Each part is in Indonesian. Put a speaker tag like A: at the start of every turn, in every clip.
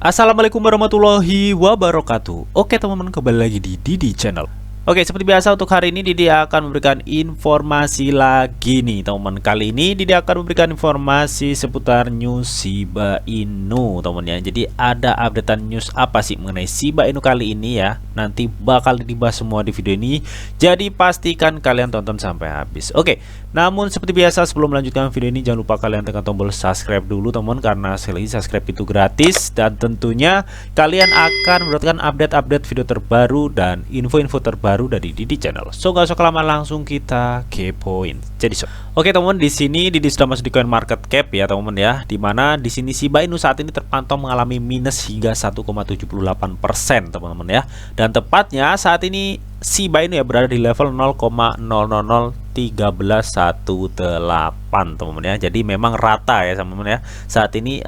A: Assalamualaikum warahmatullahi wabarakatuh. Oke teman-teman, kembali lagi di Didi Channel. Oke, seperti biasa untuk hari ini Didi akan memberikan informasi lagi nih teman-teman. Kali ini Didi akan memberikan informasi seputar news Shiba Inu teman-teman ya. Jadi ada updatean news apa sih mengenai Shiba Inu kali ini ya. Nanti bakal dibahas semua di video ini. Jadi pastikan kalian tonton sampai habis. Oke, namun seperti biasa sebelum melanjutkan video ini jangan lupa kalian tekan tombol subscribe dulu teman-teman, karena sekali lagi subscribe itu gratis dan tentunya kalian akan mendapatkan update-update video terbaru dan info-info terbaru dari Didi Channel. So gak usah kelamaan, langsung kita kepoin. Jadi oke teman-teman, di sini Didi sudah masuk di coin market cap ya teman-teman ya. Dimana di sini Shiba Inu saat ini terpantau mengalami minus hingga 1,78% teman-teman ya. Dan tepatnya saat ini Shiba Inu ya berada di level 0,001318 teman-teman ya. Jadi memang rata ya teman-teman ya. Saat ini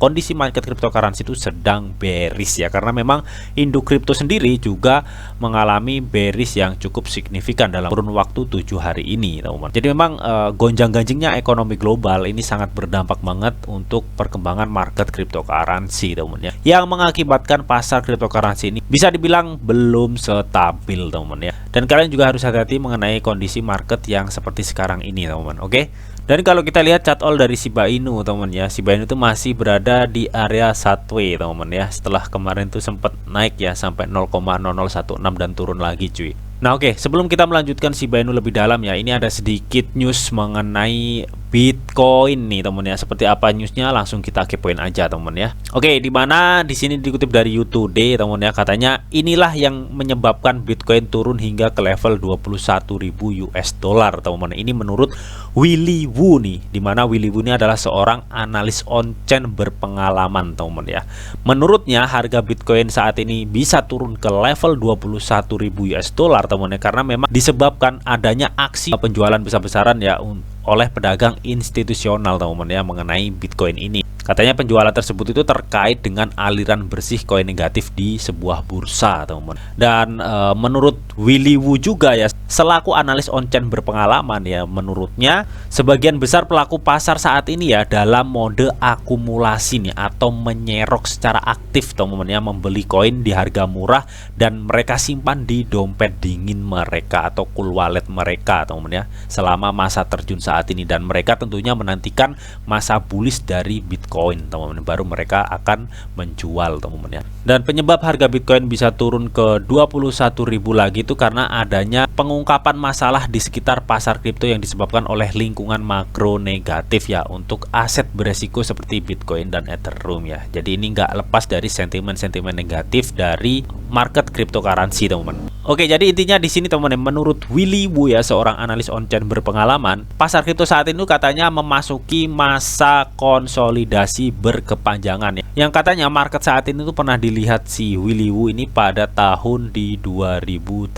A: kondisi market cryptocurrency itu sedang bearish ya, karena memang induk kripto sendiri juga mengalami bearish yang cukup signifikan dalam kurun waktu 7 hari ini teman-teman. Jadi memang gonjang-ganjingnya ekonomi global ini sangat berdampak banget untuk perkembangan market cryptocurrency teman-teman ya, yang mengakibatkan pasar cryptocurrency ini bisa dibilang belum stabil teman-teman ya. Dan kalian juga harus hati-hati mengenai kondisi market yang seperti sekarang ini teman-teman. Oke. Dan kalau kita lihat chart all dari Shiba Inu teman-teman ya, Shiba Inu itu masih berada di area sideways teman-teman ya. Setelah kemarin tuh sempat naik ya sampai 0,0016 dan turun lagi cuy. Nah oke, sebelum kita melanjutkan Shiba Inu lebih dalam ya, ini ada sedikit news mengenai Bitcoin nih teman ya. Seperti apa newsnya, langsung kita kepoin aja teman ya. Oke, di mana di sini dikutip dari YouTube teman ya, katanya inilah yang menyebabkan Bitcoin turun hingga ke level 21.000 US dollar teman-teman. Ini menurut Willy Woo nih, di mana Willy Woo ini adalah seorang analis on-chain berpengalaman teman ya. Menurutnya harga Bitcoin saat ini bisa turun ke level 21.000 US dollar teman ya, karena memang disebabkan adanya aksi penjualan besar-besaran ya oleh pedagang institusional teman-teman ya mengenai Bitcoin ini. Katanya penjualan tersebut itu terkait dengan aliran bersih koin negatif di sebuah bursa teman-teman. Dan menurut Willy Woo juga ya, selaku analis on-chain berpengalaman ya, menurutnya sebagian besar pelaku pasar saat ini ya dalam mode akumulasi nih, atau menyerok secara aktif teman-teman ya, membeli koin di harga murah dan mereka simpan di dompet dingin mereka atau cool wallet mereka teman-teman ya, selama masa terjun saat ini. Dan mereka tentunya menantikan masa bullish dari Bitcoin teman-teman, baru mereka akan menjual teman-teman ya. Dan penyebab harga Bitcoin bisa turun ke 21.000 lagi itu karena adanya pengungkapan masalah di sekitar pasar kripto yang disebabkan oleh lingkungan makro negatif ya untuk aset beresiko seperti Bitcoin dan Ethereum ya. Jadi ini nggak lepas dari sentimen-sentimen negatif dari market cryptocurrency teman-teman. Oke, jadi intinya di sini teman-teman, menurut Willy Woo ya, seorang analis on-chain berpengalaman, pasar kripto saat ini katanya memasuki masa konsolidasi berkepanjangan ya. Yang katanya market saat ini tuh pernah dilihat si Willy Woo ini pada tahun di 2018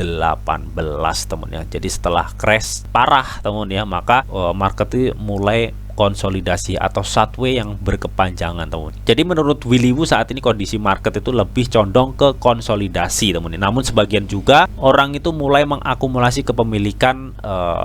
A: teman ya. Jadi setelah crash parah teman ya, maka market itu mulai konsolidasi atau sideways yang berkepanjangan teman. Jadi menurut Willy Woo saat ini kondisi market itu lebih condong ke konsolidasi teman. Namun sebagian juga orang itu mulai mengakumulasi kepemilikan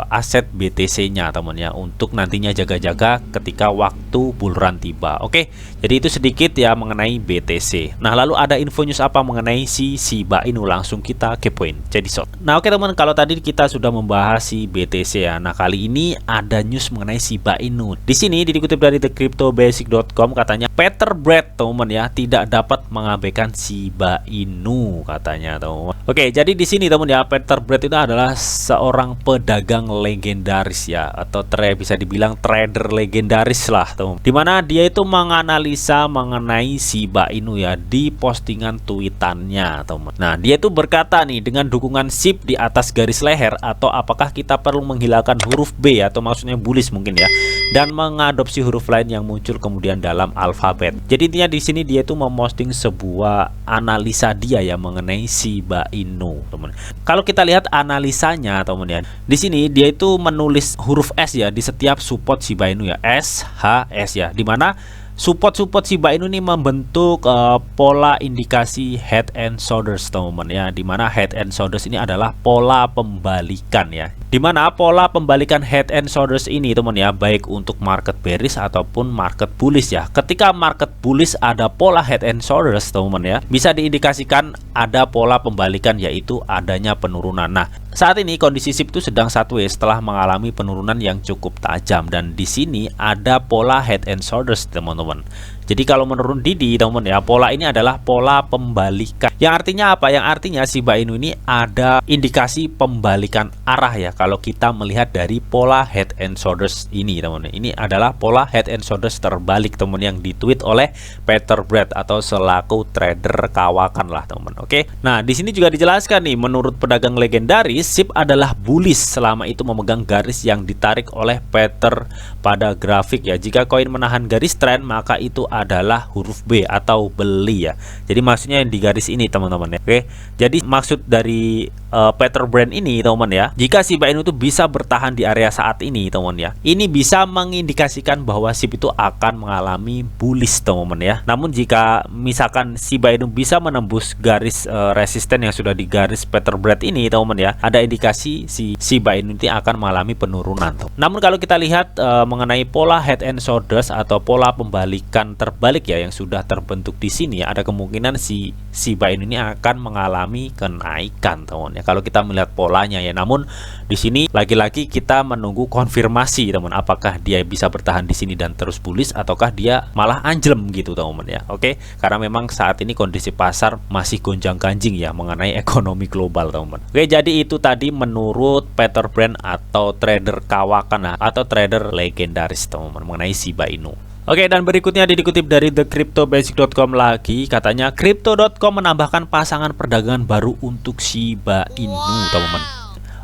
A: aset BTC-nya teman ya, untuk nantinya jaga-jaga ketika waktu bull run tiba. Oke, jadi itu sedikit ya mengenai BTC. Nah lalu ada info news apa mengenai si Shiba Inu, langsung kita kepoin. Jadi nah oke teman, kalau tadi kita sudah membahas si BTC ya. Nah kali ini ada news mengenai Shiba Inu. Di sini dikutip dari thecryptobasic.com, katanya Peter Brett teman ya tidak dapat mengabaikan Shiba Inu katanya teman. Oke, jadi di sini teman ya, Peter Brett itu adalah seorang pedagang legendaris ya, atau bisa dibilang trader legendaris lah teman. Dimana dia itu menganalisa mengenai Shiba Inu ya di postingan tweetannya teman. Nah dia itu berkata nih, dengan dukungan SHIB di atas garis leher, atau apakah kita perlu menghilangkan huruf B atau maksudnya bullish mungkin ya, dan mengadopsi huruf lain yang muncul kemudian dalam alfabet. Jadi intinya di sini dia itu memposting sebuah analisa dia ya mengenai Shiba Inu teman. Kalau kita lihat analisanya teman ya, di sini dia itu menulis huruf S ya di setiap support Shiba Inu ya, S, H, S ya, dimana support Shiba Inu ini membentuk pola indikasi head and shoulders teman-teman ya, dimana head and shoulders ini adalah pola pembalikan ya, dimana pola pembalikan head and shoulders ini teman ya, baik untuk market bearish ataupun market bullish ya. Ketika market bullish ada pola head and shoulders teman ya, bisa diindikasikan ada pola pembalikan, yaitu adanya penurunan. Nah, saat ini kondisi SIP itu sedang sideways setelah mengalami penurunan yang cukup tajam, dan di sini ada pola head and shoulders teman-teman. Jadi kalau menurun Didi teman-teman ya, pola ini adalah pola pembalikan. Yang artinya apa? Yang artinya Shiba Inu ini ada indikasi pembalikan arah ya, kalau kita melihat dari pola head and shoulders ini teman-teman. Ini adalah pola head and shoulders terbalik teman, yang ditweet oleh Peter Brad atau selaku trader kawakan lah teman. Oke. Nah, di sini juga dijelaskan nih, menurut pedagang legendaris, SIP adalah bullish selama itu memegang garis yang ditarik oleh Peter pada grafik ya. Jika koin menahan garis tren, maka itu adalah huruf B atau beli ya. Jadi maksudnya yang di garis ini teman-teman ya. Oke. Jadi maksud dari Peter Brand ini teman-teman ya, jika Shiba Inu itu bisa bertahan di area saat ini teman-teman ya, ini bisa mengindikasikan bahwa SIP itu akan mengalami bullish teman-teman ya. Namun jika misalkan Shiba Inu bisa menembus garis resisten yang sudah di garis Peter Brand ini teman-teman ya, ada indikasi si Shiba Inu ini akan mengalami penurunan. Namun kalau kita lihat mengenai pola head and shoulders atau pola pembalikan terbalik ya yang sudah terbentuk di sini ya, ada kemungkinan si Shiba Inu ini akan mengalami kenaikan teman ya, kalau kita melihat polanya ya. Namun di sini lagi-lagi kita menunggu konfirmasi teman, apakah dia bisa bertahan di sini dan terus bullish ataukah dia malah anjlem gitu teman ya. Oke, karena memang saat ini kondisi pasar masih gonjang-ganjing ya mengenai ekonomi global teman. Oke, jadi itu tadi menurut Peter Brand atau trader kawakan atau trader legendaris teman mengenai Shiba Inu. Oke, dan berikutnya dikutip dari thecryptobasic.com lagi, katanya crypto.com menambahkan pasangan perdagangan baru untuk Shiba Inu teman-teman.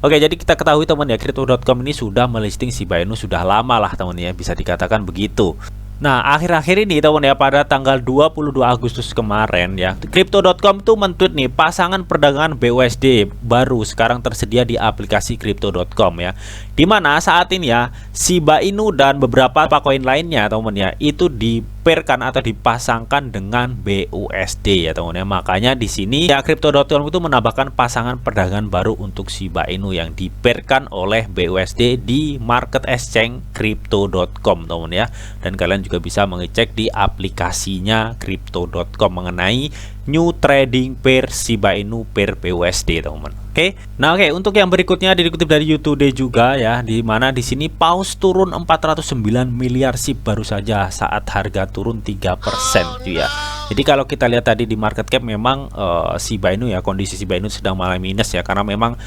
A: Oke, jadi kita ketahui teman ya, crypto.com ini sudah melisting Shiba Inu sudah lama lah teman ya, bisa dikatakan begitu. Nah, akhir-akhir ini teman ya, pada tanggal 22 Agustus kemarin ya, crypto.com tuh men-tweet nih pasangan perdagangan BUSD baru sekarang tersedia di aplikasi crypto.com ya. Dimana saat ini ya, Shiba Inu dan beberapa koin lainnya teman ya, itu dipairkan atau dipasangkan dengan BUSD ya teman ya. Makanya di sini ya, crypto.com itu menambahkan pasangan perdagangan baru untuk Shiba Inu yang dipairkan oleh BUSD di market exchange crypto.com teman ya. Dan kalian juga bisa mengecek di aplikasinya crypto.com mengenai new trading pair Shiba Inu pair BUSD teman-teman. Oke. Nah, untuk yang berikutnya dikutip dari YouTube juga ya, di mana di sini paus turun 409 miliar SIP baru saja saat harga turun 3% gitu ya. Jadi kalau kita lihat tadi di market cap memang Shiba Inu ya, kondisi Shiba Inu sedang mengalami minus ya, karena memang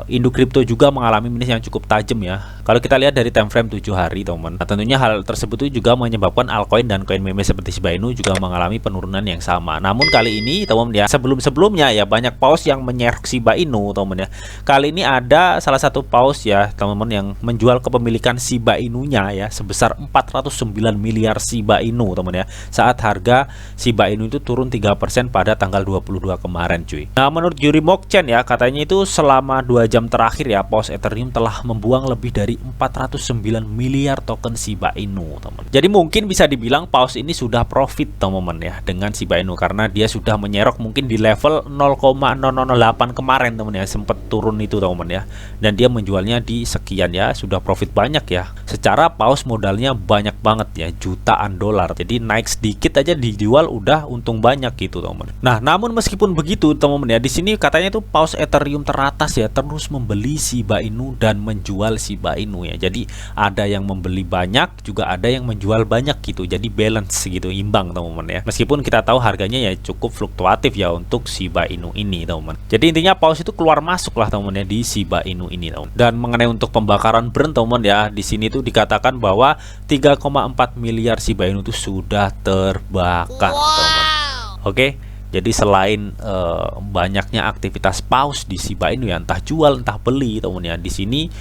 A: Indo Crypto juga mengalami minus yang cukup tajam ya. Kalau kita lihat dari time frame 7 hari teman, nah, tentunya hal tersebut juga menyebabkan altcoin dan koin meme seperti Shiba Inu juga mengalami penurunan yang sama. Namun kali ini teman ya, sebelum-sebelumnya ya banyak paus yang menyerok Shiba Inu teman ya. Kali ini ada salah satu paus ya teman-teman yang menjual kepemilikan Shiba Inunya ya sebesar 409 miliar Shiba Inu teman ya, saat harga Shiba Inu itu turun 3% pada tanggal 22 kemarin cuy. Nah, menurut Yuri Mokchen ya, katanya itu selama 2 jam terakhir ya, paus Ethereum telah membuang lebih dari 409 miliar token Shiba Inu teman. Jadi mungkin bisa dibilang paus ini sudah profit teman-teman ya dengan Shiba Inu, karena dia sudah menyerok mungkin di level 0,008 kemarin teman ya, sempat turun itu teman ya, dan dia menjualnya di sekian ya, sudah profit banyak ya. Secara paus modalnya banyak banget ya, jutaan dolar. Jadi naik sedikit aja dijual udah untung banyak gitu teman. Nah, namun meskipun begitu teman-teman ya, di sini katanya itu paus Ethereum teratas ya terus membeli Shiba Inu dan menjual Shiba Inu ya. Jadi ada yang membeli banyak, juga ada yang menjual banyak gitu. Jadi balance gitu, imbang teman-teman ya. Meskipun kita tahu harganya ya cukup fluktuatif ya untuk Shiba Inu ini teman-teman. Jadi intinya paus itu keluar masuk lah teman-teman ya di Shiba Inu ini teman. Dan mengenai untuk pembakaran burn teman-teman ya, di sini tuh dikatakan bahwa 3,4 miliar Shiba Inu itu sudah terbakar teman-teman. Oke. Jadi selain banyaknya aktivitas paus di Shiba Inu ya, entah jual entah beli teman ya, di sini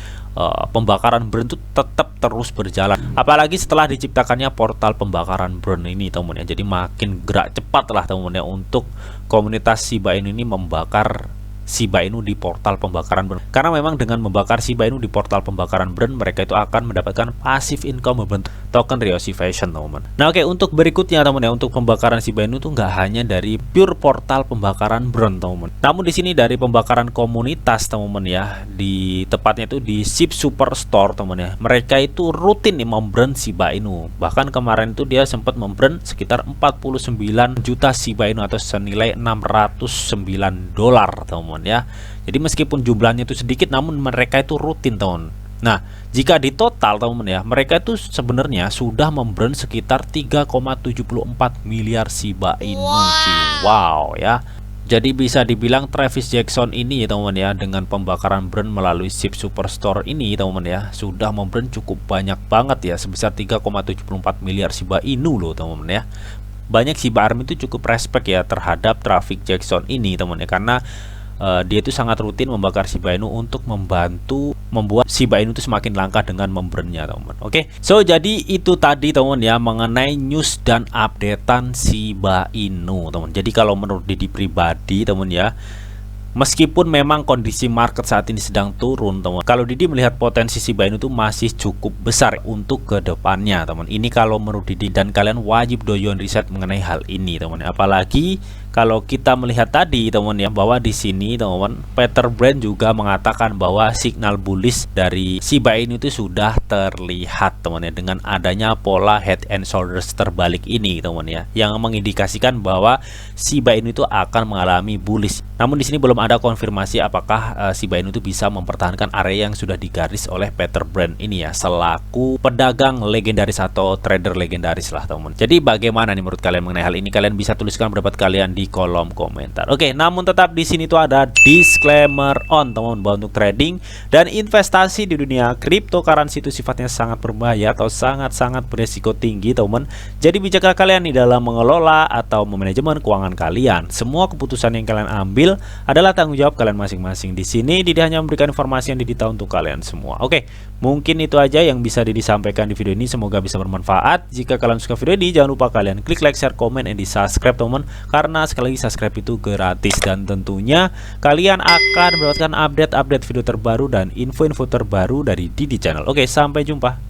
A: pembakaran burn itu tetap terus berjalan. Apalagi setelah diciptakannya portal pembakaran burn ini teman ya. Jadi makin gerak cepat lah teman ya untuk komunitas Shiba Inu ini membakar Shiba Inu di portal pembakaran brand. Karena memang dengan membakar Shiba Inu di portal pembakaran brand, mereka itu akan mendapatkan passive income berbentuk token reosivation, teman-teman. Nah, oke, untuk berikutnya teman ya, untuk pembakaran Shiba Inu tuh nggak hanya dari pure portal pembakaran brand, teman-teman. Namun di sini dari pembakaran komunitas, teman-teman ya, di tepatnya itu di SHIB Superstore, teman ya. Mereka itu rutin nih membrand Shiba Inu. Bahkan kemarin itu dia sempat membrand sekitar 49 juta Shiba Inu atau senilai $609, teman-teman ya. Jadi meskipun jumlahnya itu sedikit, namun mereka itu rutin, teman. Nah, jika di total, teman-teman ya, mereka itu sebenarnya sudah membrand sekitar 3,74 miliar Shiba Inu. Wow ya. Jadi bisa dibilang Travis Jackson ini ya teman-teman ya, dengan pembakaran brand melalui SHIB Superstore ini teman-teman ya, sudah membrand cukup banyak banget ya, sebesar 3,74 miliar Shiba Inu loh teman-teman ya. Banyak Shiba Army itu cukup respect ya terhadap Travis Jackson ini teman-teman ya, karena dia itu sangat rutin membakar Shiba Inu untuk membantu membuat Shiba Inu itu semakin langka dengan membrandnya, teman-teman. Oke, so jadi itu tadi teman ya mengenai news dan updatean Shiba Inu, teman. Jadi kalau menurut Didi pribadi, teman ya, meskipun memang kondisi market saat ini sedang turun, teman. Kalau Didi melihat potensi Shiba Inu itu masih cukup besar untuk kedepannya, teman. Ini kalau menurut Didi, dan kalian wajib doyan riset mengenai hal ini, teman. Apalagi kalau kita melihat tadi, teman ya, bahwa di sini, teman, Peter Brand juga mengatakan bahwa signal bullish dari Shiba Inu itu sudah terlihat, teman ya, dengan adanya pola head and shoulders terbalik ini, teman ya, yang mengindikasikan bahwa Shiba Inu itu akan mengalami bullish. Namun di sini belum ada konfirmasi apakah Shiba Inu itu bisa mempertahankan area yang sudah digaris oleh Peter Brand ini ya, selaku pedagang legendaris atau trader legendaris lah, teman. Jadi bagaimana nih menurut kalian mengenai hal ini? Kalian bisa tuliskan pendapat kalian di kolom komentar. Oke, namun tetap di sini tuh ada disclaimer on, teman, bahwa untuk trading dan investasi di dunia cryptocurrency itu sifatnya sangat berbahaya atau sangat-sangat beresiko tinggi, teman. Jadi bijaklah kalian di dalam mengelola atau memanajemen keuangan kalian. Semua keputusan yang kalian ambil adalah tanggung jawab kalian masing-masing. Di sini Didi hanya memberikan informasi yang Didi tahu untuk kalian semua. Oke, mungkin itu aja yang bisa Didi sampaikan di video ini. Semoga bisa bermanfaat. Jika kalian suka video ini, jangan lupa kalian klik like, share, komen, and di subscribe, teman, karena sekali lagi subscribe itu gratis, dan tentunya kalian akan mendapatkan update-update video terbaru dan info-info terbaru dari Didi Channel. Oke, sampai jumpa.